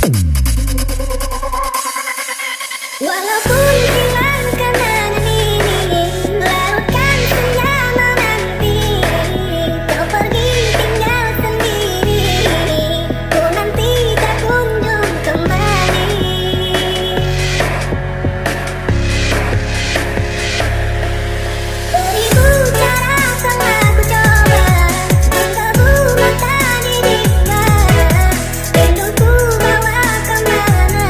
Walaupun hilang kenangan ini, larutkan senja menanti. Kau pergi tinggal sendiri, ku nanti tak kunjung kembali. Beribu cara telah ku coba, menggebu mata dirinya. Rinduku bawa kemana,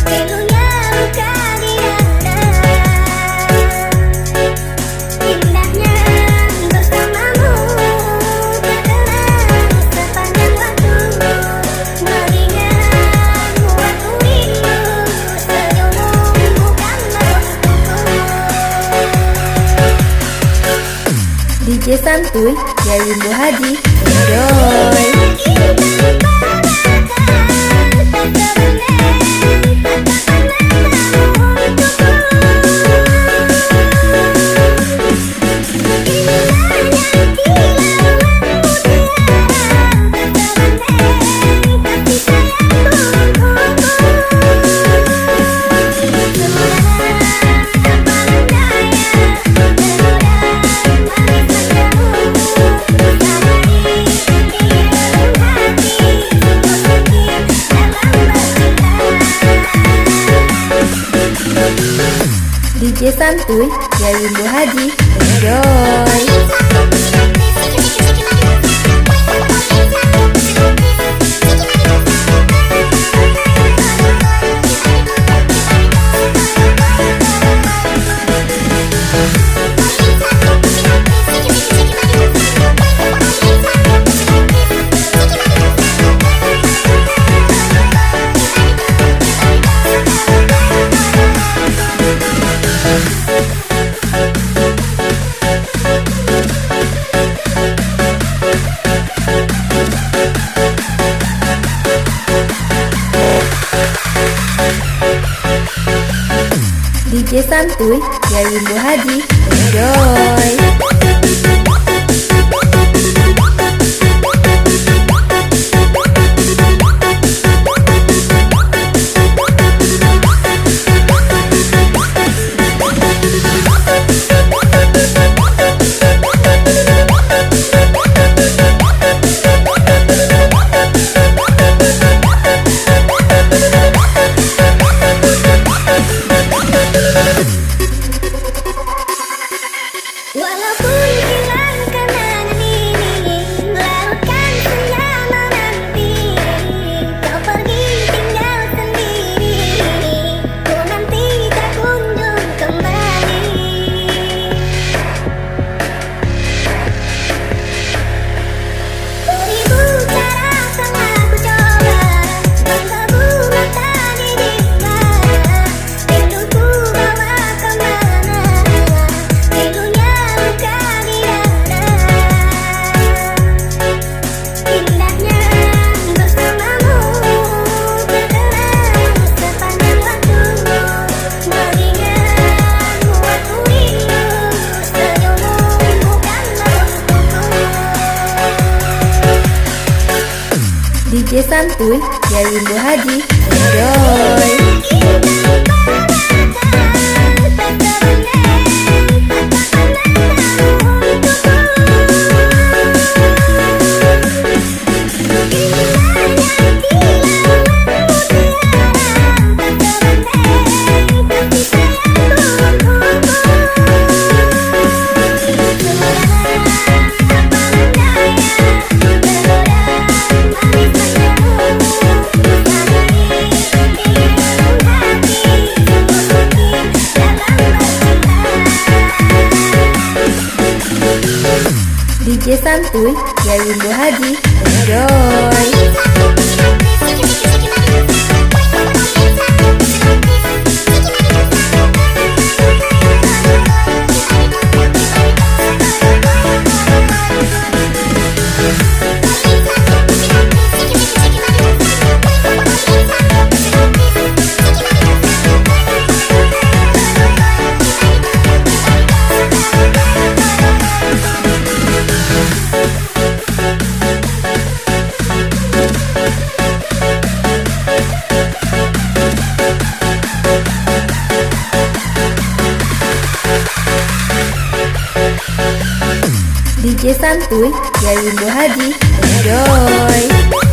pilunya luka di dada. Indahnya bersamamu terkenang sepanjang waktu. Mengingatmu aku rindu, senyummu bukan maksudku. DJ Santuy dari Rimbo Haji. Enjoy. DJ Santuy dari Rimbo Haji. Enjoy. DJ Santuy dari Rimbo Haji. Enjoy. Walaupun hilang kenangan ini, larutkan senja menanti. Kau pergi tinggal sendiri, ku nanti tak kunjung kembali. Beribu cara telah ku coba, menggebu mata dirinya. Rinduku bawa kemana, pilunya luka di dada. Indahnya bersamamu terkenang sepanjang waktu. Mengingatmu aku rindu, senyummu bukan maksudku. DJ Santuy dari Rimbo Haji. Enjoy. DJ Santuy dari Rimbo Haji. Enjoy. DJ Santuy dari Indo Haji. Enjoy.